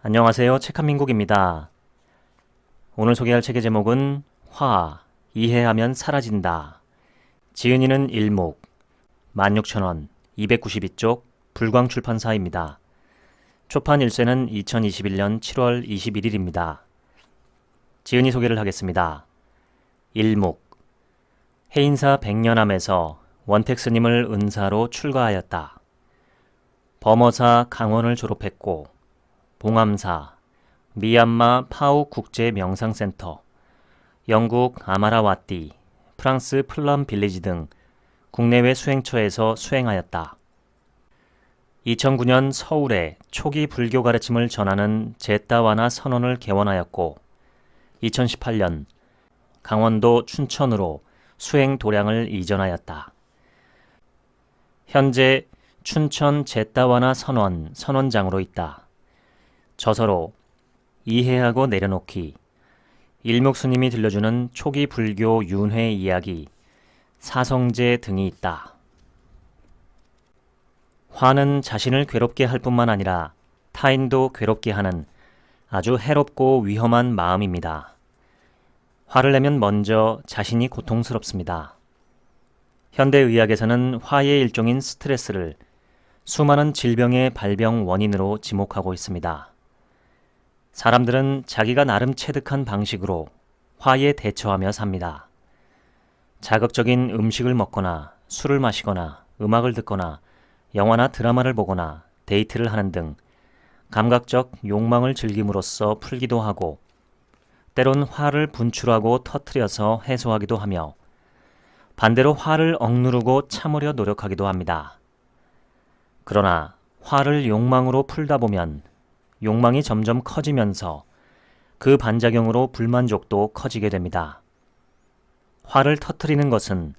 안녕하세요. 책한민국입니다. 오늘 소개할 책의 제목은 화, 이해하면 사라진다. 지은이는 일목, 16,000원, 292쪽, 불광출판사입니다. 초판 일쇄는 2021년 7월 21일입니다. 지은이 소개를 하겠습니다. 일목, 해인사 백년암에서 원택 스님을 은사로 출가하였다. 범어사 강원을 졸업했고 봉암사, 미얀마 파우 국제 명상센터, 영국 아마라와띠, 프랑스 플럼 빌리지 등 국내외 수행처에서 수행하였다. 2009년 서울에 초기 불교 가르침을 전하는 제따와나 선원을 개원하였고 2018년 강원도 춘천으로 수행 도량을 이전하였다. 현재 춘천 제따와나 선원 선원장으로 있다. 저서로 이해하고 내려놓기, 일목스님이 들려주는 초기 불교 윤회 이야기, 사성제 등이 있다. 화는 자신을 괴롭게 할 뿐만 아니라 타인도 괴롭게 하는 아주 해롭고 위험한 마음입니다. 화를 내면 먼저 자신이 고통스럽습니다. 현대의학에서는 화의 일종인 스트레스를 수많은 질병의 발병 원인으로 지목하고 있습니다. 사람들은 자기가 나름 체득한 방식으로 화에 대처하며 삽니다. 자극적인 음식을 먹거나 술을 마시거나 음악을 듣거나 영화나 드라마를 보거나 데이트를 하는 등 감각적 욕망을 즐김으로써 풀기도 하고 때론 화를 분출하고 터뜨려서 해소하기도 하며 반대로 화를 억누르고 참으려 노력하기도 합니다. 그러나 화를 욕망으로 풀다 보면 욕망이 점점 커지면서 그 반작용으로 불만족도 커지게 됩니다. 화를 터뜨리는 것은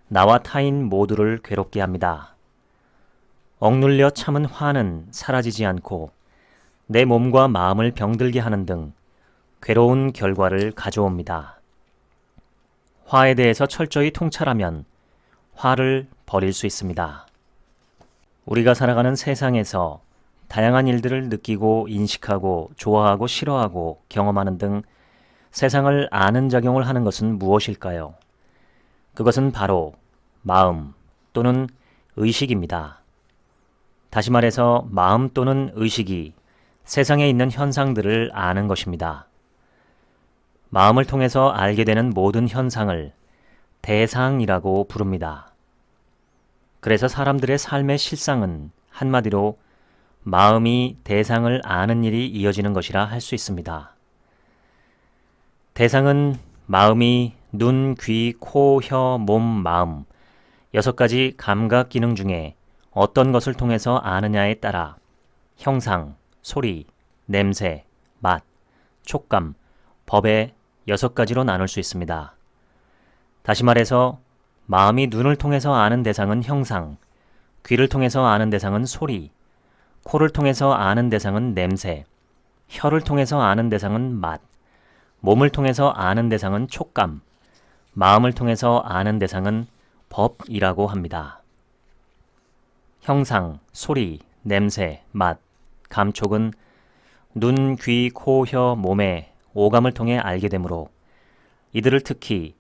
나와 타인 모두를 괴롭게 합니다. 억눌려 참은 화는 사라지지 않고 내 몸과 마음을 병들게 하는 등 괴로운 결과를 가져옵니다. 화에 대해서 철저히 통찰하면 화를 버릴 수 있습니다. 우리가 살아가는 세상에서 다양한 일들을 느끼고 인식하고 좋아하고 싫어하고 경험하는 등 세상을 아는 작용을 하는 것은 무엇일까요? 그것은 바로 마음 또는 의식입니다. 다시 말해서 마음 또는 의식이 세상에 있는 현상들을 아는 것입니다. 마음을 통해서 알게 되는 모든 현상을 대상이라고 부릅니다. 그래서 사람들의 삶의 실상은 한마디로 마음이 대상을 아는 일이 이어지는 것이라 할 수 있습니다. 대상은 마음이 눈, 귀, 코, 혀, 몸, 마음 6가지 감각 기능 중에 어떤 것을 통해서 아느냐에 따라 형상, 소리, 냄새, 맛, 촉감, 법의 6가지로 나눌 수 있습니다. 다시 말해서 마음이 눈을 통해서 아는 대상은 형상, 귀를 통해서 아는 대상은 소리, 코를 통해서 아는 대상은 냄새, 혀를 통해서 아는 대상은 맛, 몸을 통해서 아는 대상은 촉감, 마음을 통해서 아는 대상은 법이라고 합니다. 형상, 소리, 냄새, 맛, 감촉은 눈, 귀, 코, 혀, 몸의 오감을 통해 알게 되므로 이들을 특히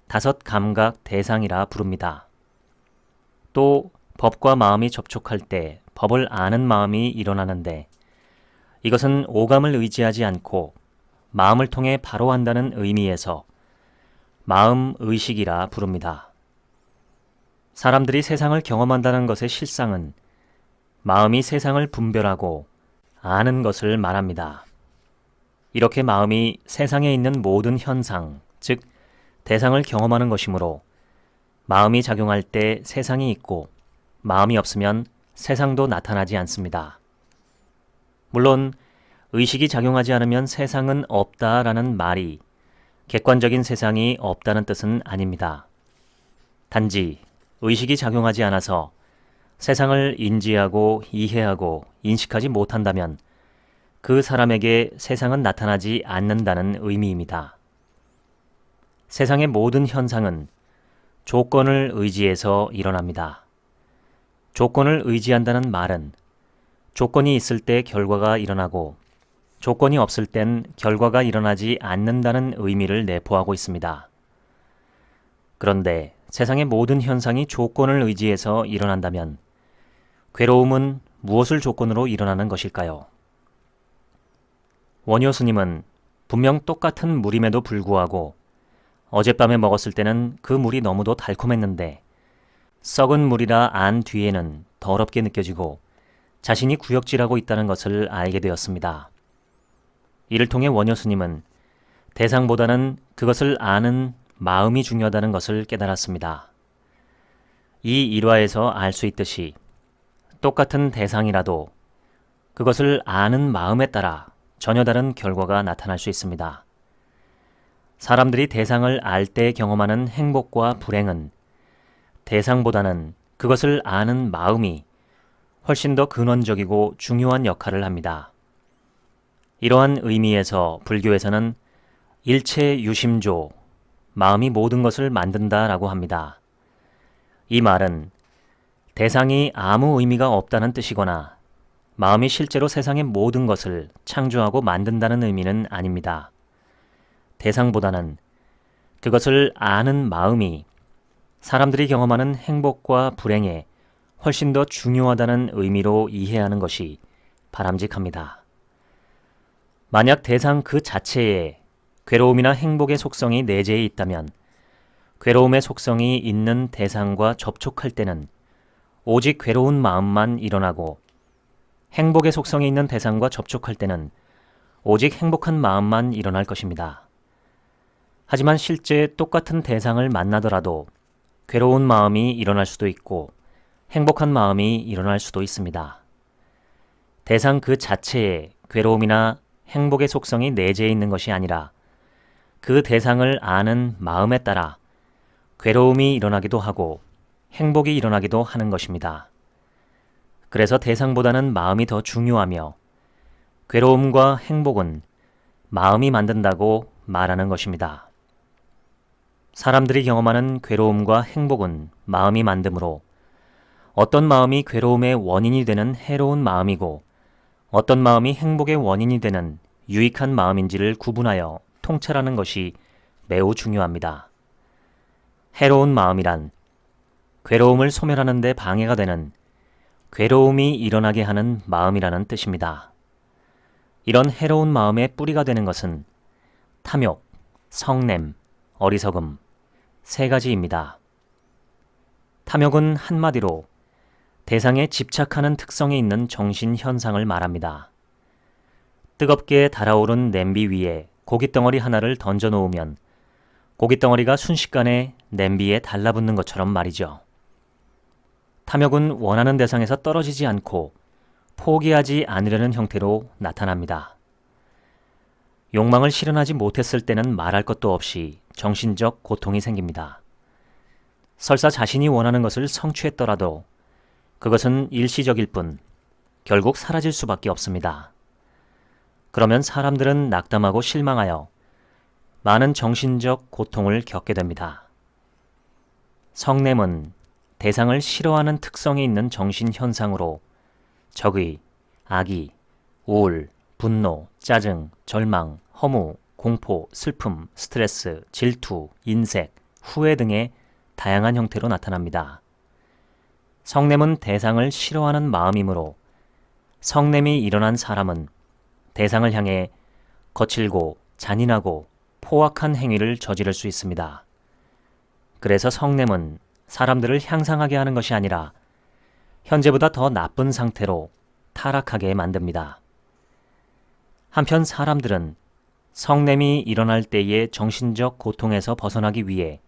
5감각 대상이라 부릅니다. 또 법과 마음이 접촉할 때 법을 아는 마음이 일어나는데 이것은 오감을 의지하지 않고 마음을 통해 바로 한다는 의미에서 마음의식이라 부릅니다. 사람들이 세상을 경험한다는 것의 실상은 마음이 세상을 분별하고 아는 것을 말합니다. 이렇게 마음이 세상에 있는 모든 현상, 즉 대상을 경험하는 것이므로 마음이 작용할 때 세상이 있고 마음이 없으면 세상도 나타나지 않습니다. 물론 의식이 작용하지 않으면 세상은 없다라는 말이 객관적인 세상이 없다는 뜻은 아닙니다. 단지 의식이 작용하지 않아서 세상을 인지하고 이해하고 인식하지 못한다면 그 사람에게 세상은 나타나지 않는다는 의미입니다. 세상의 모든 현상은 조건을 의지해서 일어납니다. 조건을 의지한다는 말은 조건이 있을 때 결과가 일어나고 조건이 없을 땐 결과가 일어나지 않는다는 의미를 내포하고 있습니다. 그런데 세상의 모든 현상이 조건을 의지해서 일어난다면 괴로움은 무엇을 조건으로 일어나는 것일까요? 원효 스님은 분명 똑같은 물임에도 불구하고 어젯밤에 먹었을 때는 그 물이 너무도 달콤했는데 썩은 물이라 안 뒤에는 더럽게 느껴지고 자신이 구역질하고 있다는 것을 알게 되었습니다. 이를 통해 원효 스님은 대상보다는 그것을 아는 마음이 중요하다는 것을 깨달았습니다. 이 일화에서 알 수 있듯이 똑같은 대상이라도 그것을 아는 마음에 따라 전혀 다른 결과가 나타날 수 있습니다. 사람들이 대상을 알 때 경험하는 행복과 불행은 대상보다는 그것을 아는 마음이 훨씬 더 근원적이고 중요한 역할을 합니다. 이러한 의미에서 불교에서는 일체 유심조, 마음이 모든 것을 만든다라고 합니다. 이 말은 대상이 아무 의미가 없다는 뜻이거나 마음이 실제로 세상의 모든 것을 창조하고 만든다는 의미는 아닙니다. 대상보다는 그것을 아는 마음이 사람들이 경험하는 행복과 불행에 훨씬 더 중요하다는 의미로 이해하는 것이 바람직합니다. 만약 대상 그 자체에 괴로움이나 행복의 속성이 내재해 있다면 괴로움의 속성이 있는 대상과 접촉할 때는 오직 괴로운 마음만 일어나고 행복의 속성이 있는 대상과 접촉할 때는 오직 행복한 마음만 일어날 것입니다. 하지만 실제 똑같은 대상을 만나더라도 괴로운 마음이 일어날 수도 있고 행복한 마음이 일어날 수도 있습니다. 대상 그 자체에 괴로움이나 행복의 속성이 내재해 있는 것이 아니라 그 대상을 아는 마음에 따라 괴로움이 일어나기도 하고 행복이 일어나기도 하는 것입니다. 그래서 대상보다는 마음이 더 중요하며 괴로움과 행복은 마음이 만든다고 말하는 것입니다. 사람들이 경험하는 괴로움과 행복은 마음이 만드므로 어떤 마음이 괴로움의 원인이 되는 해로운 마음이고 어떤 마음이 행복의 원인이 되는 유익한 마음인지를 구분하여 통찰하는 것이 매우 중요합니다. 해로운 마음이란 괴로움을 소멸하는 데 방해가 되는 괴로움이 일어나게 하는 마음이라는 뜻입니다. 이런 해로운 마음의 뿌리가 되는 것은 탐욕, 성냄, 어리석음, 세 가지입니다. 탐욕은 한마디로 대상에 집착하는 특성이 있는 정신 현상을 말합니다. 뜨겁게 달아오른 냄비 위에 고깃덩어리 하나를 던져 놓으면 고깃덩어리가 순식간에 냄비에 달라붙는 것처럼 말이죠. 탐욕은 원하는 대상에서 떨어지지 않고 포기하지 않으려는 형태로 나타납니다. 욕망을 실현하지 못했을 때는 말할 것도 없이 정신적 고통이 생깁니다. 설사 자신이 원하는 것을 성취했더라도 그것은 일시적일 뿐 결국 사라질 수밖에 없습니다. 그러면 사람들은 낙담하고 실망하여 많은 정신적 고통을 겪게 됩니다. 성냄은 대상을 싫어하는 특성이 있는 정신현상으로 적의, 악의, 우울, 분노, 짜증, 절망, 허무, 공포, 슬픔, 스트레스, 질투, 인색, 후회 등의 다양한 형태로 나타납니다. 성냄은 대상을 싫어하는 마음이므로 성냄이 일어난 사람은 대상을 향해 거칠고 잔인하고 포악한 행위를 저지를 수 있습니다. 그래서 성냄은 사람들을 향상하게 하는 것이 아니라 현재보다 더 나쁜 상태로 타락하게 만듭니다. 한편 사람들은 성냄이 일어날 때의 정신적 고통에서 벗어나기 위해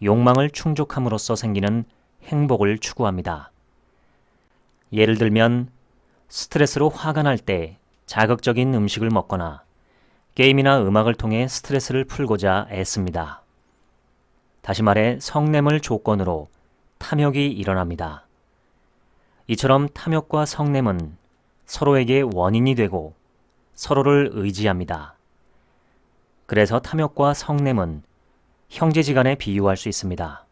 욕망을 충족함으로써 생기는 행복을 추구합니다. 예를 들면 스트레스로 화가 날 때 자극적인 음식을 먹거나 게임이나 음악을 통해 스트레스를 풀고자 애씁니다. 다시 말해 성냄을 조건으로 탐욕이 일어납니다. 이처럼 탐욕과 성냄은 서로에게 원인이 되고 서로를 의지합니다. 그래서 탐욕과 성냄은 형제지간에 비유할 수 있습니다.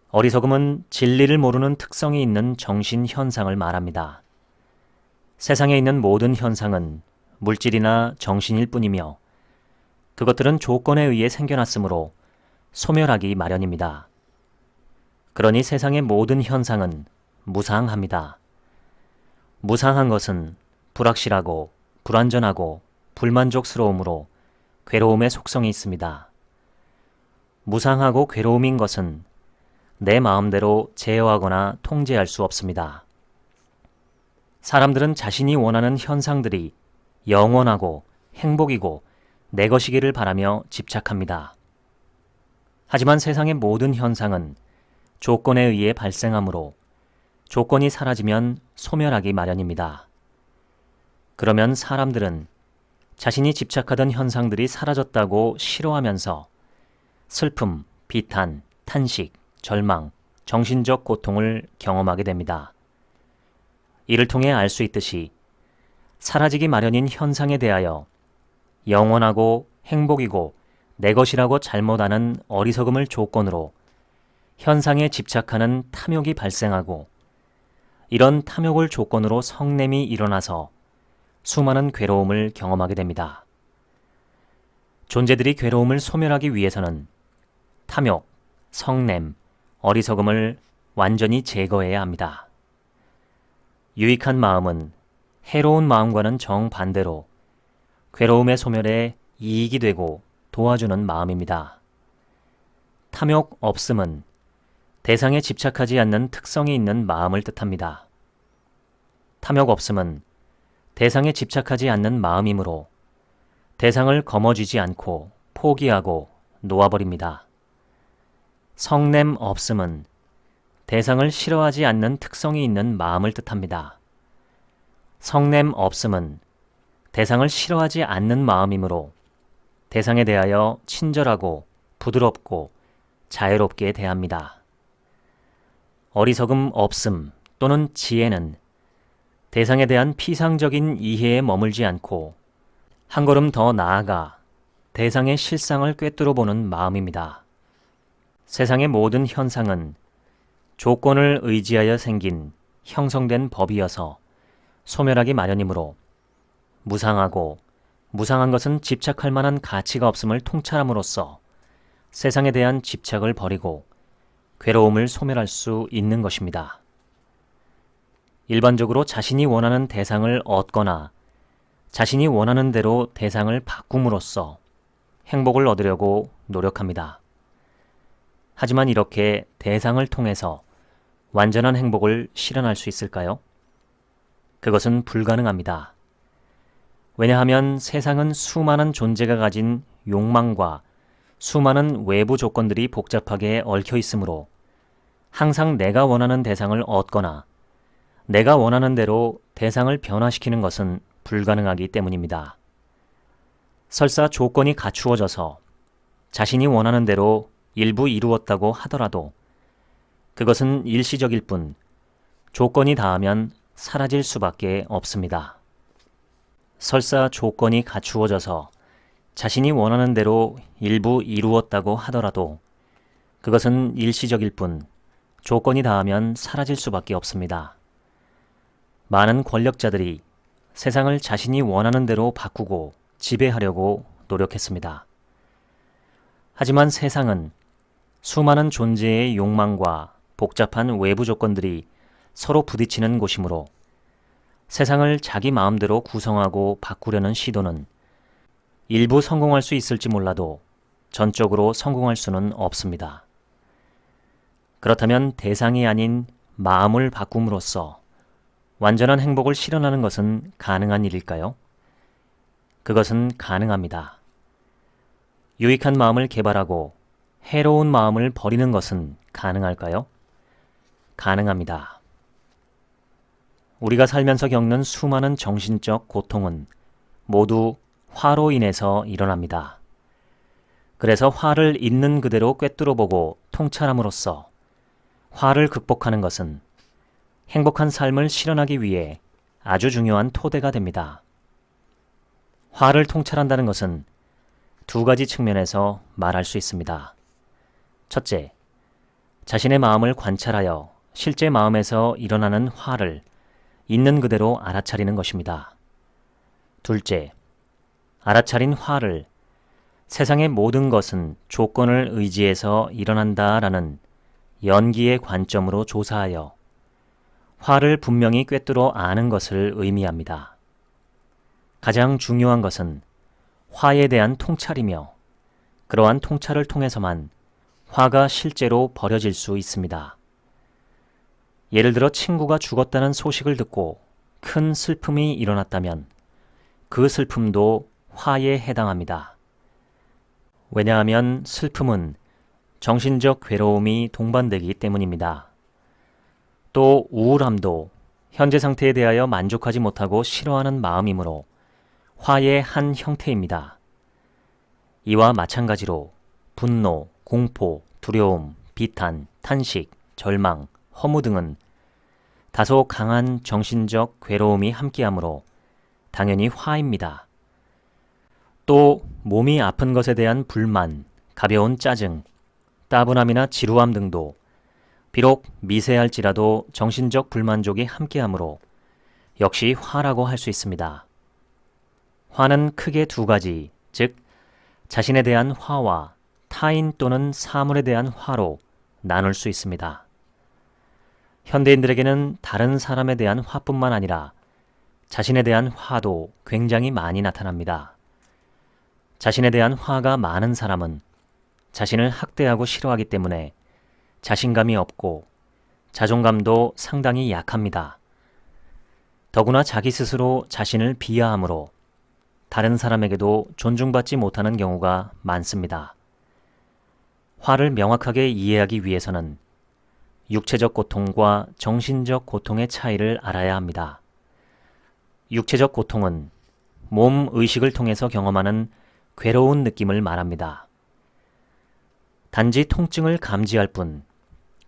어리석음은 진리를 모르는 특성이 있는 정신 현상을 말합니다. 세상에 있는 모든 현상은 물질이나 정신일 뿐이며 그것들은 조건에 의해 생겨났으므로 소멸하기 마련입니다. 그러니 세상의 모든 현상은 무상합니다. 무상한 것은 불확실하고 불완전하고 불만족스러움으로 괴로움의 속성이 있습니다. 무상하고 괴로움인 것은 내 마음대로 제어하거나 통제할 수 없습니다. 사람들은 자신이 원하는 현상들이 영원하고 행복이고 내 것이기를 바라며 집착합니다. 하지만 세상의 모든 현상은 조건에 의해 발생하므로 조건이 사라지면 소멸하기 마련입니다. 그러면 사람들은 자신이 집착하던 현상들이 사라졌다고 싫어하면서 슬픔, 비탄, 탄식, 절망, 정신적 고통을 경험하게 됩니다. 이를 통해 알 수 있듯이 사라지기 마련인 현상에 대하여 영원하고 행복이고 내 것이라고 잘못 아는 어리석음을 조건으로 현상에 집착하는 탐욕이 발생하고 이런 탐욕을 조건으로 성냄이 일어나서 수많은 괴로움을 경험하게 됩니다. 존재들이 괴로움을 소멸하기 위해서는 탐욕, 성냄, 어리석음을 완전히 제거해야 합니다. 유익한 마음은 해로운 마음과는 정반대로 괴로움의 소멸에 이익이 되고 도와주는 마음입니다. 탐욕 없음은 대상에 집착하지 않는 특성이 있는 마음을 뜻합니다. 탐욕 없음은 대상에 집착하지 않는 마음이므로 대상을 거머쥐지 않고 포기하고 놓아버립니다. 성냄 없음은 대상을 싫어하지 않는 특성이 있는 마음을 뜻합니다. 성냄 없음은 대상을 싫어하지 않는 마음이므로 대상에 대하여 친절하고 부드럽고 자애롭게 대합니다. 어리석음 없음 또는 지혜는 대상에 대한 피상적인 이해에 머물지 않고 한 걸음 더 나아가 대상의 실상을 꿰뚫어 보는 마음입니다. 세상의 모든 현상은 조건을 의지하여 생긴 형성된 법이어서 소멸하기 마련이므로 무상하고 무상한 것은 집착할 만한 가치가 없음을 통찰함으로써 세상에 대한 집착을 버리고 괴로움을 소멸할 수 있는 것입니다. 일반적으로 자신이 원하는 대상을 얻거나 자신이 원하는 대로 대상을 바꿈으로써 행복을 얻으려고 노력합니다. 하지만 이렇게 대상을 통해서 완전한 행복을 실현할 수 있을까요? 그것은 불가능합니다. 왜냐하면 세상은 수많은 존재가 가진 욕망과 수많은 외부 조건들이 복잡하게 얽혀 있으므로 항상 내가 원하는 대상을 얻거나 내가 원하는 대로 대상을 변화시키는 것은 불가능하기 때문입니다. 설사 조건이 갖추어져서 자신이 원하는 대로 일부 이루었다고 하더라도 그것은 일시적일 뿐 조건이 닿으면 사라질 수밖에 없습니다. 설사 조건이 갖추어져서 자신이 원하는 대로 일부 이루었다고 하더라도 그것은 일시적일 뿐 조건이 닿으면 사라질 수밖에 없습니다. 많은 권력자들이 세상을 자신이 원하는 대로 바꾸고 지배하려고 노력했습니다. 하지만 세상은 수많은 존재의 욕망과 복잡한 외부 조건들이 서로 부딪히는 곳이므로 세상을 자기 마음대로 구성하고 바꾸려는 시도는 일부 성공할 수 있을지 몰라도 전적으로 성공할 수는 없습니다. 그렇다면 대상이 아닌 마음을 바꿈으로써 완전한 행복을 실현하는 것은 가능한 일일까요? 그것은 가능합니다. 유익한 마음을 개발하고 해로운 마음을 버리는 것은 가능할까요? 가능합니다. 우리가 살면서 겪는 수많은 정신적 고통은 모두 화로 인해서 일어납니다. 그래서 화를 있는 그대로 꿰뚫어 보고 통찰함으로써 화를 극복하는 것은 행복한 삶을 실현하기 위해 아주 중요한 토대가 됩니다. 화를 통찰한다는 것은 두 가지 측면에서 말할 수 있습니다. 첫째, 자신의 마음을 관찰하여 실제 마음에서 일어나는 화를 있는 그대로 알아차리는 것입니다. 둘째, 알아차린 화를 세상의 모든 것은 조건을 의지해서 일어난다라는 연기의 관점으로 조사하여 화를 분명히 꿰뚫어 아는 것을 의미합니다. 가장 중요한 것은 화에 대한 통찰이며 그러한 통찰을 통해서만 화가 실제로 버려질 수 있습니다. 예를 들어 친구가 죽었다는 소식을 듣고 큰 슬픔이 일어났다면 그 슬픔도 화에 해당합니다. 왜냐하면 슬픔은 정신적 괴로움이 동반되기 때문입니다. 또 우울함도 현재 상태에 대하여 만족하지 못하고 싫어하는 마음이므로 화의 한 형태입니다. 이와 마찬가지로 분노, 공포, 두려움, 비탄, 탄식, 절망, 허무 등은 다소 강한 정신적 괴로움이 함께하므로 당연히 화입니다. 또 몸이 아픈 것에 대한 불만, 가벼운 짜증, 따분함이나 지루함 등도 비록 미세할지라도 정신적 불만족이 함께하므로 역시 화라고 할 수 있습니다. 화는 크게 두 가지, 즉 자신에 대한 화와 타인 또는 사물에 대한 화로 나눌 수 있습니다. 현대인들에게는 다른 사람에 대한 화뿐만 아니라 자신에 대한 화도 굉장히 많이 나타납니다. 자신에 대한 화가 많은 사람은 자신을 학대하고 싫어하기 때문에 자신감이 없고 자존감도 상당히 약합니다. 더구나 자기 스스로 자신을 비하하므로 다른 사람에게도 존중받지 못하는 경우가 많습니다. 화를 명확하게 이해하기 위해서는 육체적 고통과 정신적 고통의 차이를 알아야 합니다. 육체적 고통은 몸 의식을 통해서 경험하는 괴로운 느낌을 말합니다. 단지 통증을 감지할 뿐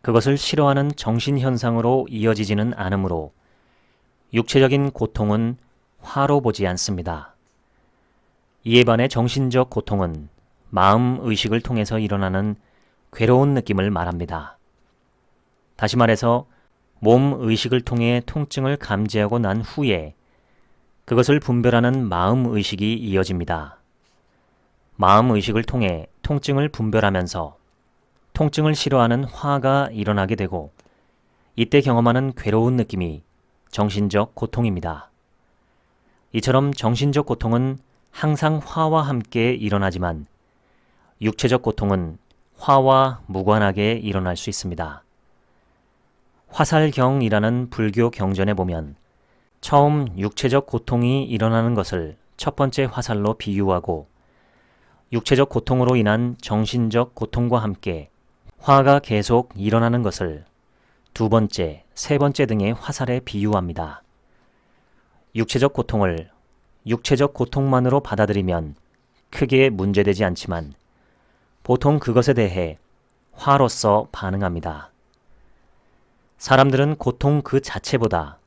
그것을 싫어하는 정신현상으로 이어지지는 않으므로 육체적인 고통은 화로 보지 않습니다. 이에 반해 정신적 고통은 마음 의식을 통해서 일어나는 괴로운 느낌을 말합니다. 다시 말해서 몸 의식을 통해 통증을 감지하고 난 후에 그것을 분별하는 마음 의식이 이어집니다. 마음 의식을 통해 통증을 분별하면서 통증을 싫어하는 화가 일어나게 되고 이때 경험하는 괴로운 느낌이 정신적 고통입니다. 이처럼 정신적 고통은 항상 화와 함께 일어나지만 육체적 고통은 화와 무관하게 일어날 수 있습니다. 화살경이라는 불교 경전에 보면 처음 육체적 고통이 일어나는 것을 첫 번째 화살로 비유하고 육체적 고통으로 인한 정신적 고통과 함께 화가 계속 일어나는 것을 두 번째, 세 번째 등의 화살에 비유합니다. 육체적 고통을 육체적 고통만으로 받아들이면 크게 문제되지 않지만 보통 그것에 대해 화로서 반응합니다. 사람들은 고통 그 자체보다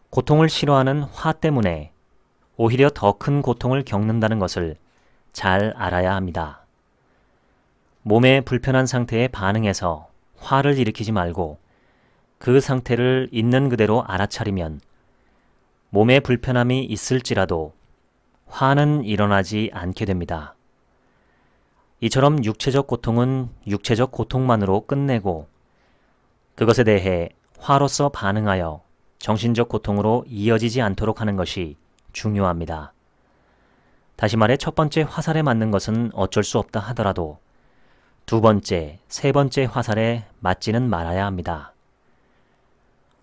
고통을 싫어하는 화 때문에 오히려 더 큰 고통을 겪는다는 것을 잘 알아야 합니다. 몸의 불편한 상태에 반응해서 화를 일으키지 말고 그 상태를 있는 그대로 알아차리면 몸에 불편함이 있을지라도 화는 일어나지 않게 됩니다. 이처럼 육체적 고통은 육체적 고통만으로 끝내고 그것에 대해 화로서 반응하여 정신적 고통으로 이어지지 않도록 하는 것이 중요합니다. 다시 말해 첫 번째 화살에 맞는 것은 어쩔 수 없다 하더라도 두 번째, 세 번째 화살에 맞지는 말아야 합니다.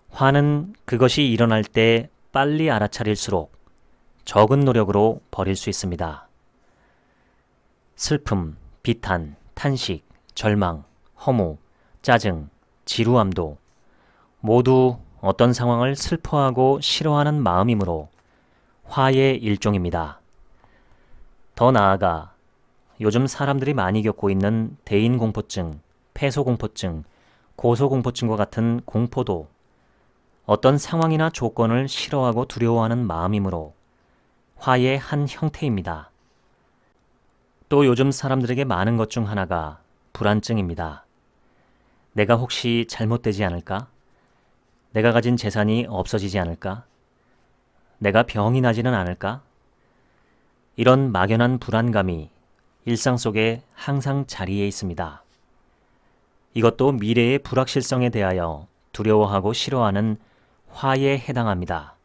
화는 그것이 일어날 때 빨리 알아차릴수록 적은 노력으로 버릴 수 있습니다. 슬픔, 비탄, 탄식, 절망, 허무, 짜증, 지루함도 모두 어떤 상황을 슬퍼하고 싫어하는 마음이므로 화의 일종입니다. 더 나아가 요즘 사람들이 많이 겪고 있는 대인공포증, 폐소공포증, 고소공포증과 같은 공포도 어떤 상황이나 조건을 싫어하고 두려워하는 마음이므로 화의 한 형태입니다. 또 요즘 사람들에게 많은 것 중 하나가 불안증입니다. 내가 혹시 잘못되지 않을까? 내가 가진 재산이 없어지지 않을까? 내가 병이 나지는 않을까? 이런 막연한 불안감이 일상 속에 항상 자리에 있습니다. 이것도 미래의 불확실성에 대하여 두려워하고 싫어하는 화에 해당합니다.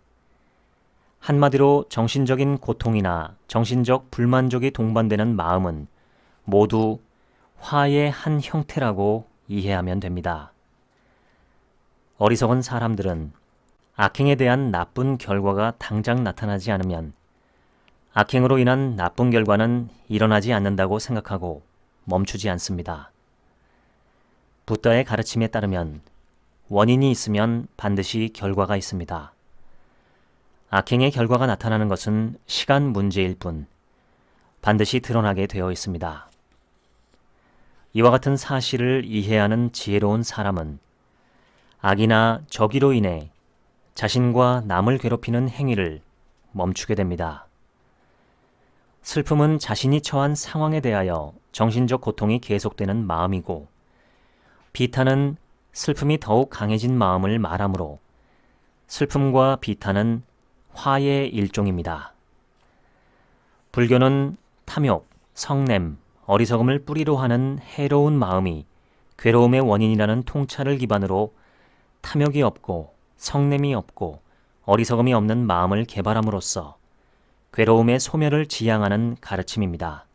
한마디로 정신적인 고통이나 정신적 불만족이 동반되는 마음은 모두 화의 한 형태라고 이해하면 됩니다. 어리석은 사람들은 악행에 대한 나쁜 결과가 당장 나타나지 않으면 악행으로 인한 나쁜 결과는 일어나지 않는다고 생각하고 멈추지 않습니다. 붓다의 가르침에 따르면 원인이 있으면 반드시 결과가 있습니다. 악행의 결과가 나타나는 것은 시간 문제일 뿐 반드시 드러나게 되어 있습니다. 이와 같은 사실을 이해하는 지혜로운 사람은 악이나 적의로 인해 자신과 남을 괴롭히는 행위를 멈추게 됩니다. 슬픔은 자신이 처한 상황에 대하여 정신적 고통이 계속되는 마음이고, 비탄은 슬픔이 더욱 강해진 마음을 말하므로 슬픔과 비탄은 화의 일종입니다. 불교는 탐욕, 성냄, 어리석음을 뿌리로 하는 해로운 마음이 괴로움의 원인이라는 통찰을 기반으로 탐욕이 없고 성냄이 없고 어리석음이 없는 마음을 개발함으로써 괴로움의 소멸을 지향하는 가르침입니다.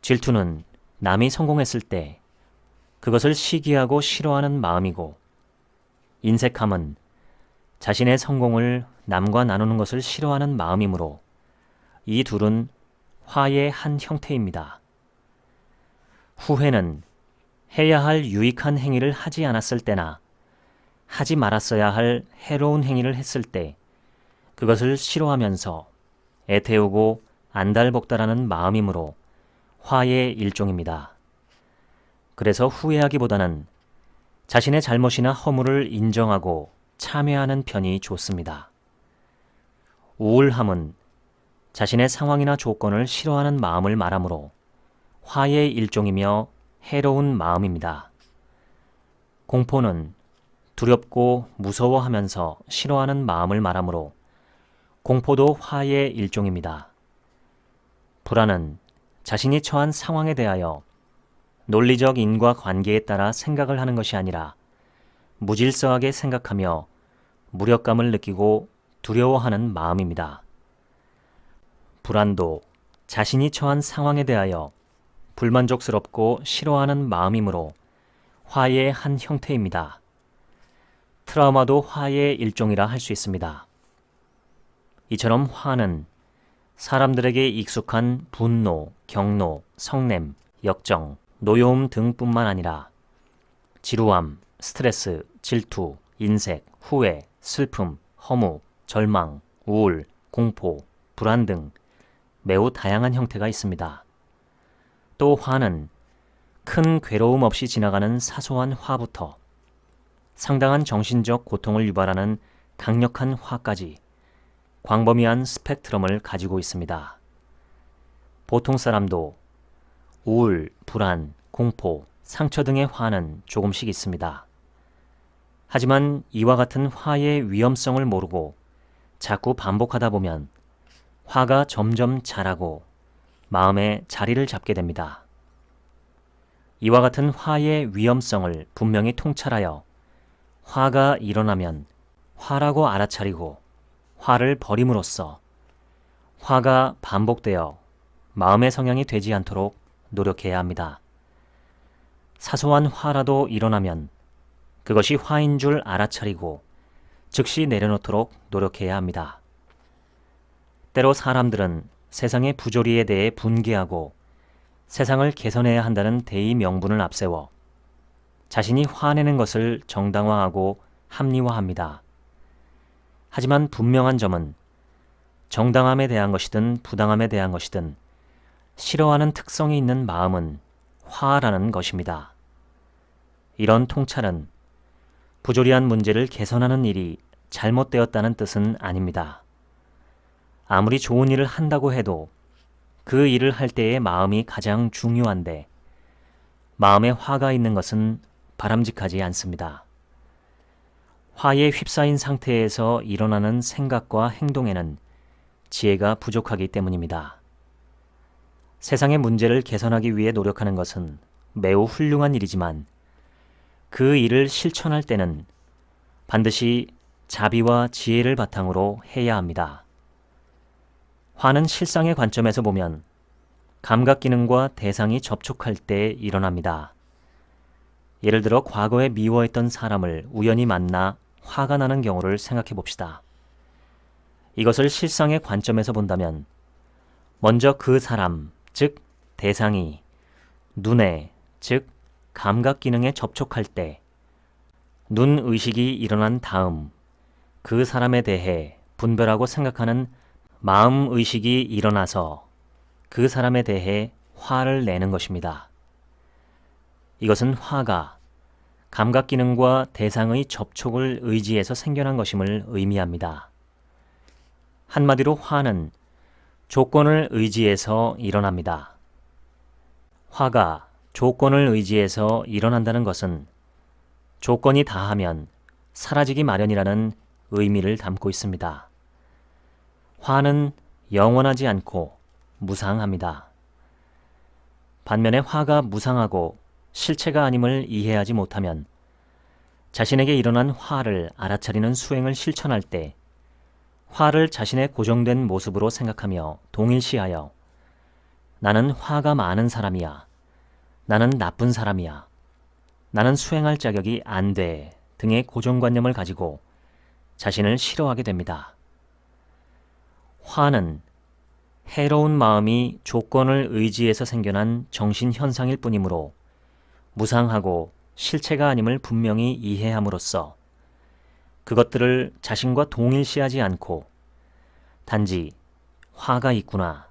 질투는 남이 성공했을 때 그것을 시기하고 싫어하는 마음이고, 인색함은 자신의 성공을 남과 나누는 것을 싫어하는 마음이므로 이 둘은 화의 한 형태입니다. 후회는 해야 할 유익한 행위를 하지 않았을 때나 하지 말았어야 할 해로운 행위를 했을 때 그것을 싫어하면서 애태우고 안달복달하는 마음이므로 화의 일종입니다. 그래서 후회하기보다는 자신의 잘못이나 허물을 인정하고 참회하는 편이 좋습니다. 우울함은 자신의 상황이나 조건을 싫어하는 마음을 말하므로 화의 일종이며 해로운 마음입니다. 공포는 두렵고 무서워하면서 싫어하는 마음을 말하므로 공포도 화의 일종입니다. 불안은 자신이 처한 상황에 대하여 논리적 인과관계에 따라 생각을 하는 것이 아니라 무질서하게 생각하며 무력감을 느끼고 두려워하는 마음입니다. 불안도 자신이 처한 상황에 대하여 불만족스럽고 싫어하는 마음이므로 화의 한 형태입니다. 트라우마도 화의 일종이라 할 수 있습니다. 이처럼 화는 사람들에게 익숙한 분노, 경로, 성냄, 역정, 노여움 등뿐만 아니라 지루함, 스트레스, 질투, 인색, 후회, 슬픔, 허무, 절망, 우울, 공포, 불안 등 매우 다양한 형태가 있습니다. 또 화는 큰 괴로움 없이 지나가는 사소한 화부터 상당한 정신적 고통을 유발하는 강력한 화까지 광범위한 스펙트럼을 가지고 있습니다. 보통 사람도 우울, 불안, 공포, 상처 등의 화는 조금씩 있습니다. 하지만 이와 같은 화의 위험성을 모르고 자꾸 반복하다 보면 화가 점점 자라고 마음에 자리를 잡게 됩니다. 이와 같은 화의 위험성을 분명히 통찰하여 화가 일어나면 화라고 알아차리고 화를 버림으로써 화가 반복되어 마음의 성향이 되지 않도록 노력해야 합니다. 사소한 화라도 일어나면 그것이 화인 줄 알아차리고 즉시 내려놓도록 노력해야 합니다. 때로 사람들은 세상의 부조리에 대해 분개하고 세상을 개선해야 한다는 대의 명분을 앞세워 자신이 화내는 것을 정당화하고 합리화합니다. 하지만 분명한 점은 정당함에 대한 것이든 부당함에 대한 것이든 싫어하는 특성이 있는 마음은 화라는 것입니다. 이런 통찰은 부조리한 문제를 개선하는 일이 잘못되었다는 뜻은 아닙니다. 아무리 좋은 일을 한다고 해도 그 일을 할 때의 마음이 가장 중요한데 마음에 화가 있는 것은 바람직하지 않습니다. 화에 휩싸인 상태에서 일어나는 생각과 행동에는 지혜가 부족하기 때문입니다. 세상의 문제를 개선하기 위해 노력하는 것은 매우 훌륭한 일이지만 그 일을 실천할 때는 반드시 자비와 지혜를 바탕으로 해야 합니다. 화는 실상의 관점에서 보면 감각 기능과 대상이 접촉할 때 일어납니다. 예를 들어 과거에 미워했던 사람을 우연히 만나 화가 나는 경우를 생각해 봅시다. 이것을 실상의 관점에서 본다면 먼저 그 사람, 즉 대상이 눈에, 즉 감각 기능에 접촉할 때 눈 의식이 일어난 다음 그 사람에 대해 분별하고 생각하는 마음 의식이 일어나서 그 사람에 대해 화를 내는 것입니다. 이것은 화가 감각 기능과 대상의 접촉을 의지해서 생겨난 것임을 의미합니다. 한마디로 화는 조건을 의지해서 일어납니다. 화가 조건을 의지해서 일어난다는 것은 조건이 다하면 사라지기 마련이라는 의미를 담고 있습니다. 화는 영원하지 않고 무상합니다. 반면에 화가 무상하고 실체가 아님을 이해하지 못하면 자신에게 일어난 화를 알아차리는 수행을 실천할 때 화를 자신의 고정된 모습으로 생각하며 동일시하여 나는 화가 많은 사람이야, 나는 나쁜 사람이야, 나는 수행할 자격이 안 돼 등의 고정관념을 가지고 자신을 싫어하게 됩니다. 화는 해로운 마음이 조건을 의지해서 생겨난 정신현상일 뿐이므로 무상하고 실체가 아님을 분명히 이해함으로써 그것들을 자신과 동일시하지 않고 단지 화가 있구나,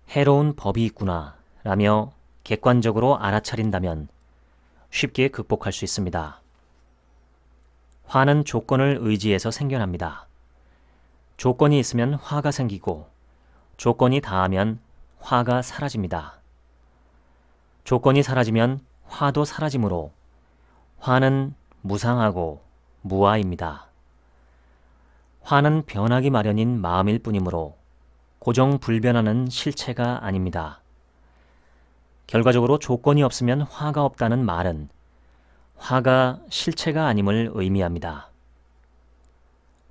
해로운 법이 있구나 라며 객관적으로 알아차린다면 쉽게 극복할 수 있습니다. 화는 조건을 의지해서 생겨납니다. 조건이 있으면 화가 생기고 조건이 다하면 화가 사라집니다. 조건이 사라지면 화도 사라지므로 화는 무상하고 무아입니다. 화는 변하기 마련인 마음일 뿐이므로 고정불변하는 실체가 아닙니다. 결과적으로 조건이 없으면 화가 없다는 말은 화가 실체가 아님을 의미합니다.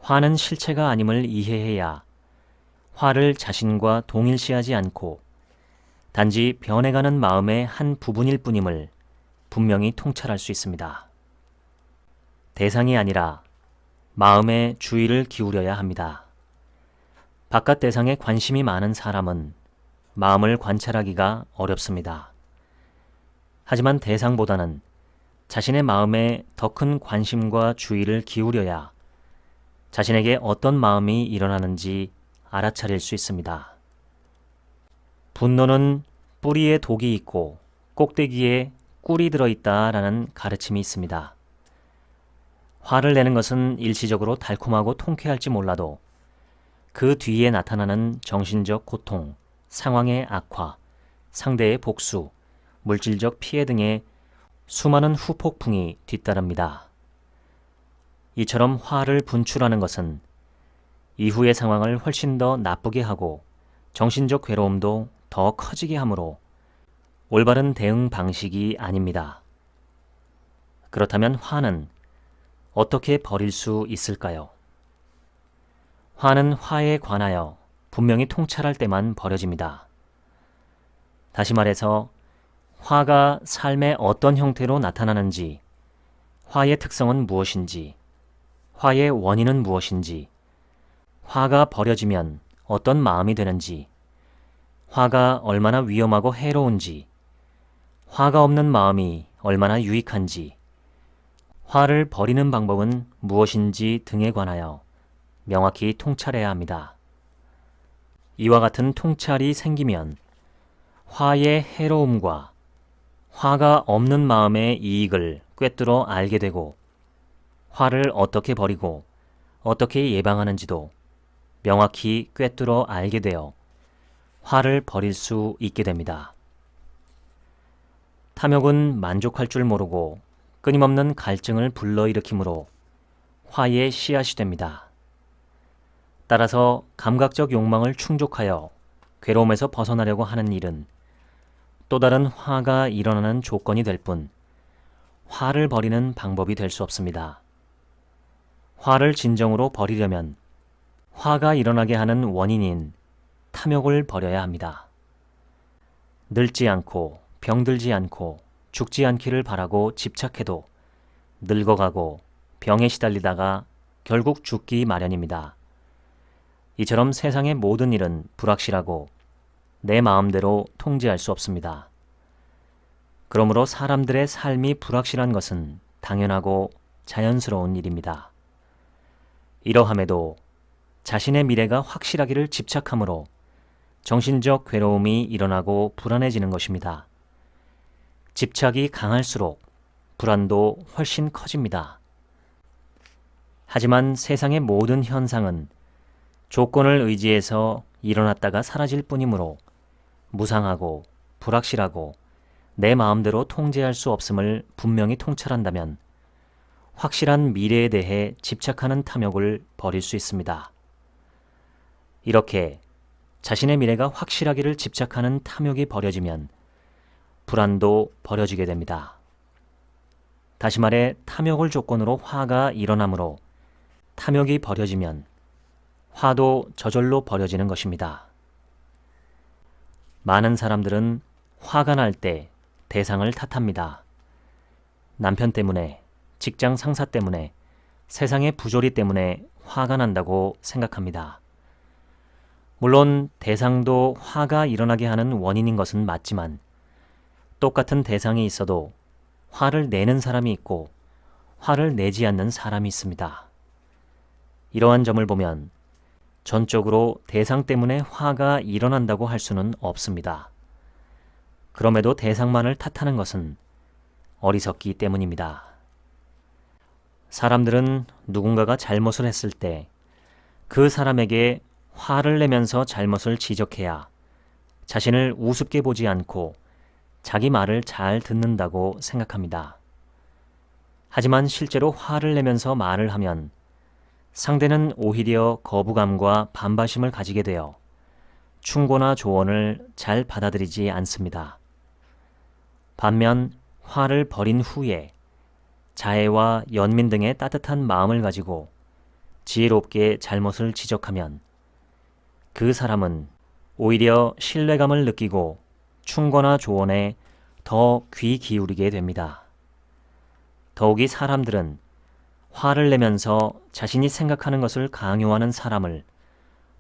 화는 실체가 아님을 이해해야 화를 자신과 동일시하지 않고 단지 변해가는 마음의 한 부분일 뿐임을 분명히 통찰할 수 있습니다. 대상이 아니라 마음에 주의를 기울여야 합니다. 바깥 대상에 관심이 많은 사람은 마음을 관찰하기가 어렵습니다. 하지만 대상보다는 자신의 마음에 더 큰 관심과 주의를 기울여야 자신에게 어떤 마음이 일어나는지 알아차릴 수 있습니다. 분노는 뿌리에 독이 있고 꼭대기에 꿀이 들어있다라는 가르침이 있습니다. 화를 내는 것은 일시적으로 달콤하고 통쾌할지 몰라도 그 뒤에 나타나는 정신적 고통, 상황의 악화, 상대의 복수, 물질적 피해 등의 수많은 후폭풍이 뒤따릅니다. 이처럼 화를 분출하는 것은 이후의 상황을 훨씬 더 나쁘게 하고 정신적 괴로움도 더 커지게 하므로 올바른 대응 방식이 아닙니다. 그렇다면 화는 어떻게 버릴 수 있을까요? 화는 화에 관하여 분명히 통찰할 때만 버려집니다. 다시 말해서 화가 삶의 어떤 형태로 나타나는지, 화의 특성은 무엇인지, 화의 원인은 무엇인지, 화가 버려지면 어떤 마음이 되는지, 화가 얼마나 위험하고 해로운지, 화가 없는 마음이 얼마나 유익한지, 화를 버리는 방법은 무엇인지 등에 관하여 명확히 통찰해야 합니다. 이와 같은 통찰이 생기면 화의 해로움과 화가 없는 마음의 이익을 꿰뚫어 알게 되고 화를 어떻게 버리고 어떻게 예방하는지도 명확히 꿰뚫어 알게 되어 화를 버릴 수 있게 됩니다. 탐욕은 만족할 줄 모르고 끊임없는 갈증을 불러일으키므로 화의 씨앗이 됩니다. 따라서 감각적 욕망을 충족하여 괴로움에서 벗어나려고 하는 일은 또 다른 화가 일어나는 조건이 될 뿐 화를 버리는 방법이 될 수 없습니다. 화를 진정으로 버리려면 화가 일어나게 하는 원인인 탐욕을 버려야 합니다. 늙지 않고 병들지 않고 죽지 않기를 바라고 집착해도 늙어가고 병에 시달리다가 결국 죽기 마련입니다. 이처럼 세상의 모든 일은 불확실하고 내 마음대로 통제할 수 없습니다. 그러므로 사람들의 삶이 불확실한 것은 당연하고 자연스러운 일입니다. 이러함에도 자신의 미래가 확실하기를 집착함으로 정신적 괴로움이 일어나고 불안해지는 것입니다. 집착이 강할수록 불안도 훨씬 커집니다. 하지만 세상의 모든 현상은 조건을 의지해서 일어났다가 사라질 뿐이므로 무상하고 불확실하고 내 마음대로 통제할 수 없음을 분명히 통찰한다면 확실한 미래에 대해 집착하는 탐욕을 버릴 수 있습니다. 이렇게 자신의 미래가 확실하기를 집착하는 탐욕이 버려지면 불안도 버려지게 됩니다. 다시 말해 탐욕을 조건으로 화가 일어나므로 탐욕이 버려지면 화도 저절로 버려지는 것입니다. 많은 사람들은 화가 날 때 대상을 탓합니다. 남편 때문에, 직장 상사 때문에, 세상의 부조리 때문에 화가 난다고 생각합니다. 물론 대상도 화가 일어나게 하는 원인인 것은 맞지만 똑같은 대상이 있어도 화를 내는 사람이 있고 화를 내지 않는 사람이 있습니다. 이러한 점을 보면 전적으로 대상 때문에 화가 일어난다고 할 수는 없습니다. 그럼에도 대상만을 탓하는 것은 어리석기 때문입니다. 사람들은 누군가가 잘못을 했을 때 그 사람에게 화를 내면서 잘못을 지적해야 자신을 우습게 보지 않고 자기 말을 잘 듣는다고 생각합니다. 하지만 실제로 화를 내면서 말을 하면 상대는 오히려 거부감과 반발심을 가지게 되어 충고나 조언을 잘 받아들이지 않습니다. 반면 화를 버린 후에 자애와 연민 등의 따뜻한 마음을 가지고 지혜롭게 잘못을 지적하면 그 사람은 오히려 신뢰감을 느끼고 충고나 조언에 더 귀 기울이게 됩니다. 더욱이 사람들은 화를 내면서 자신이 생각하는 것을 강요하는 사람을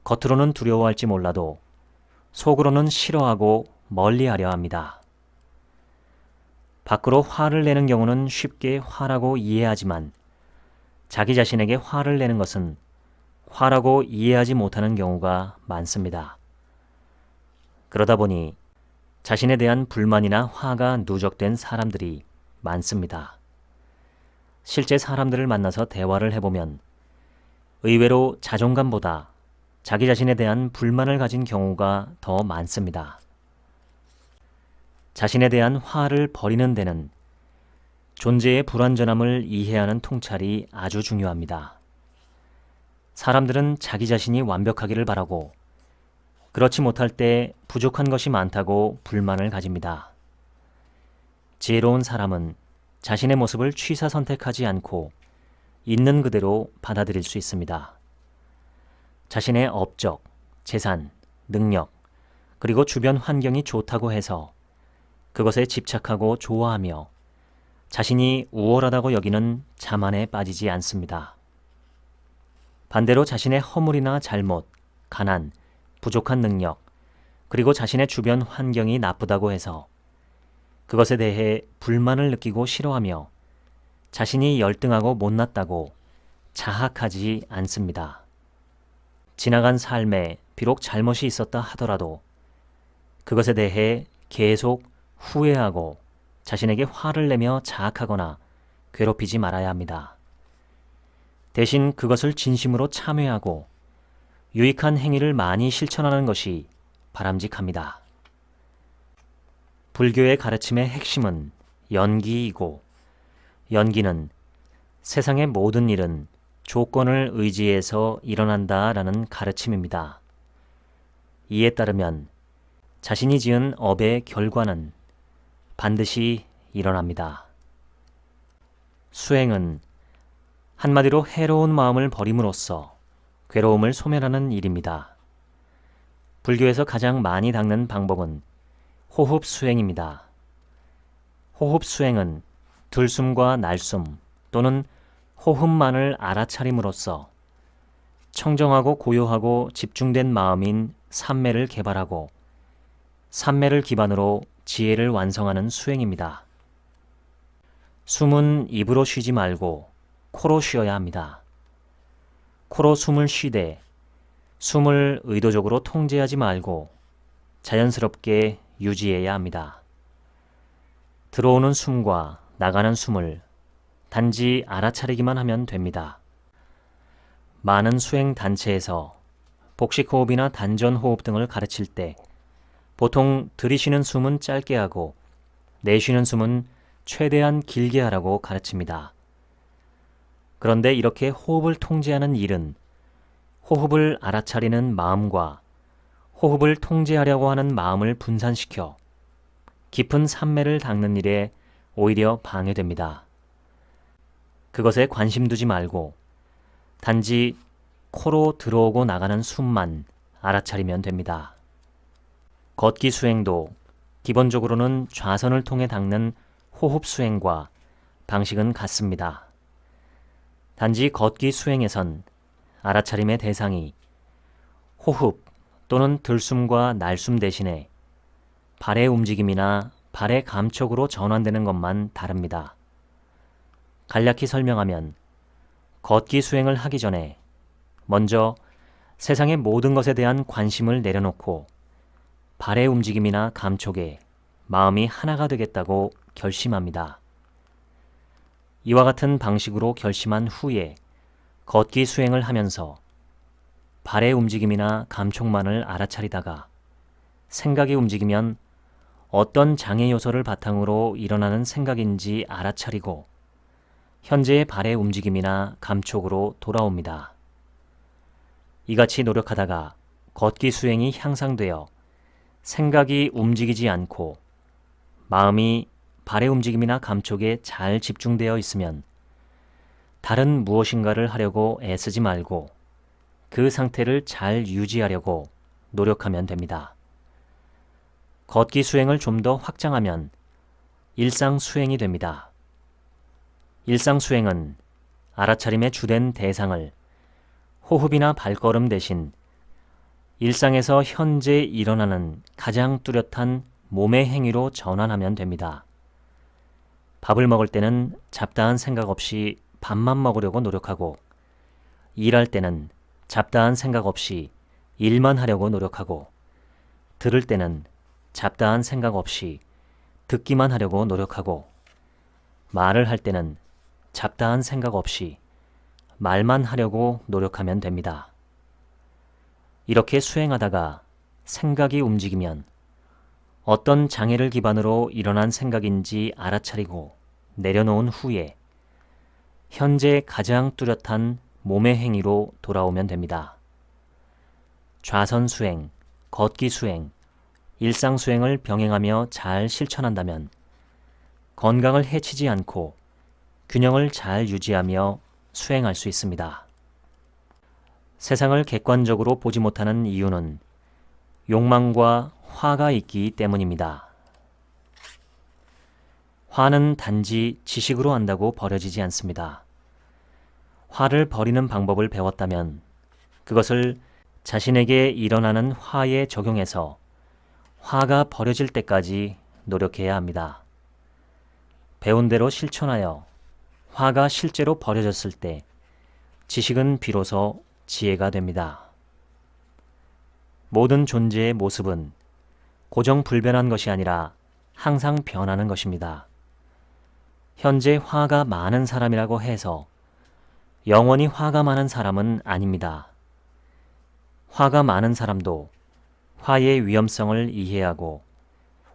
겉으로는 두려워할지 몰라도 속으로는 싫어하고 멀리하려 합니다. 밖으로 화를 내는 경우는 쉽게 화라고 이해하지만 자기 자신에게 화를 내는 것은 화라고 이해하지 못하는 경우가 많습니다. 그러다 보니 자신에 대한 불만이나 화가 누적된 사람들이 많습니다. 실제 사람들을 만나서 대화를 해보면 의외로 자존감보다 자기 자신에 대한 불만을 가진 경우가 더 많습니다. 자신에 대한 화를 버리는 데는 존재의 불완전함을 이해하는 통찰이 아주 중요합니다. 사람들은 자기 자신이 완벽하기를 바라고 그렇지 못할 때 부족한 것이 많다고 불만을 가집니다. 지혜로운 사람은 자신의 모습을 취사 선택하지 않고 있는 그대로 받아들일 수 있습니다. 자신의 업적, 재산, 능력, 그리고 주변 환경이 좋다고 해서 그것에 집착하고 좋아하며 자신이 우월하다고 여기는 자만에 빠지지 않습니다. 반대로 자신의 허물이나 잘못, 가난, 부족한 능력, 그리고 자신의 주변 환경이 나쁘다고 해서 그것에 대해 불만을 느끼고 싫어하며 자신이 열등하고 못났다고 자학하지 않습니다. 지나간 삶에 비록 잘못이 있었다 하더라도 그것에 대해 계속 후회하고 자신에게 화를 내며 자학하거나 괴롭히지 말아야 합니다. 대신 그것을 진심으로 참회하고 유익한 행위를 많이 실천하는 것이 바람직합니다. 불교의 가르침의 핵심은 연기이고 연기는 세상의 모든 일은 조건을 의지해서 일어난다라는 가르침입니다. 이에 따르면 자신이 지은 업의 결과는 반드시 일어납니다. 수행은 한마디로 해로운 마음을 버림으로써 괴로움을 소멸하는 일입니다. 불교에서 가장 많이 닦는 방법은 호흡 수행입니다. 호흡 수행은 들숨과 날숨 또는 호흡만을 알아차림으로써 청정하고 고요하고 집중된 마음인 삼매를 개발하고 삼매를 기반으로 지혜를 완성하는 수행입니다. 숨은 입으로 쉬지 말고 코로 쉬어야 합니다. 코로 숨을 쉬되 숨을 의도적으로 통제하지 말고 자연스럽게 유지해야 합니다. 들어오는 숨과 나가는 숨을 단지 알아차리기만 하면 됩니다. 많은 수행 단체에서 복식호흡이나 단전호흡 등을 가르칠 때 보통 들이쉬는 숨은 짧게 하고 내쉬는 숨은 최대한 길게 하라고 가르칩니다. 그런데 이렇게 호흡을 통제하는 일은 호흡을 알아차리는 마음과 호흡을 통제하려고 하는 마음을 분산시켜 깊은 삼매를 닦는 일에 오히려 방해됩니다. 그것에 관심 두지 말고 단지 코로 들어오고 나가는 숨만 알아차리면 됩니다. 걷기 수행도 기본적으로는 좌선을 통해 닦는 호흡 수행과 방식은 같습니다. 단지 걷기 수행에선 알아차림의 대상이 호흡 또는 들숨과 날숨 대신에 발의 움직임이나 발의 감촉으로 전환되는 것만 다릅니다. 간략히 설명하면 걷기 수행을 하기 전에 먼저 세상의 모든 것에 대한 관심을 내려놓고 발의 움직임이나 감촉에 마음이 하나가 되겠다고 결심합니다. 이와 같은 방식으로 결심한 후에 걷기 수행을 하면서 발의 움직임이나 감촉만을 알아차리다가 생각이 움직이면 어떤 장애 요소를 바탕으로 일어나는 생각인지 알아차리고 현재의 발의 움직임이나 감촉으로 돌아옵니다. 이같이 노력하다가 걷기 수행이 향상되어 생각이 움직이지 않고 마음이 발의 움직임이나 감촉에 잘 집중되어 있으면 다른 무엇인가를 하려고 애쓰지 말고 그 상태를 잘 유지하려고 노력하면 됩니다. 걷기 수행을 좀 더 확장하면 일상 수행이 됩니다. 일상 수행은 알아차림의 주된 대상을 호흡이나 발걸음 대신 일상에서 현재 일어나는 가장 뚜렷한 몸의 행위로 전환하면 됩니다. 밥을 먹을 때는 잡다한 생각 없이 밥만 먹으려고 노력하고 일할 때는 잡다한 생각 없이 일만 하려고 노력하고 들을 때는 잡다한 생각 없이 듣기만 하려고 노력하고 말을 할 때는 잡다한 생각 없이 말만 하려고 노력하면 됩니다. 이렇게 수행하다가 생각이 움직이면 어떤 장애를 기반으로 일어난 생각인지 알아차리고 내려놓은 후에 현재 가장 뚜렷한 몸의 행위로 돌아오면 됩니다. 좌선 수행, 걷기 수행, 일상 수행을 병행하며 잘 실천한다면 건강을 해치지 않고 균형을 잘 유지하며 수행할 수 있습니다. 세상을 객관적으로 보지 못하는 이유는 욕망과 화가 있기 때문입니다. 화는 단지 지식으로 안다고 버려지지 않습니다. 화를 버리는 방법을 배웠다면 그것을 자신에게 일어나는 화에 적용해서 화가 버려질 때까지 노력해야 합니다. 배운 대로 실천하여 화가 실제로 버려졌을 때 지식은 비로소 지혜가 됩니다. 모든 존재의 모습은 고정불변한 것이 아니라 항상 변하는 것입니다. 현재 화가 많은 사람이라고 해서 영원히 화가 많은 사람은 아닙니다. 화가 많은 사람도 화의 위험성을 이해하고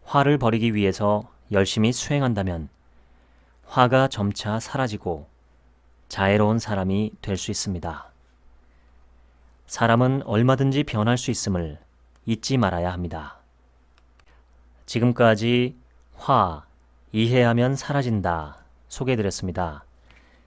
화를 버리기 위해서 열심히 수행한다면 화가 점차 사라지고 자애로운 사람이 될 수 있습니다. 사람은 얼마든지 변할 수 있음을 잊지 말아야 합니다. 지금까지 화, 이해하면 사라진다 소개해드렸습니다.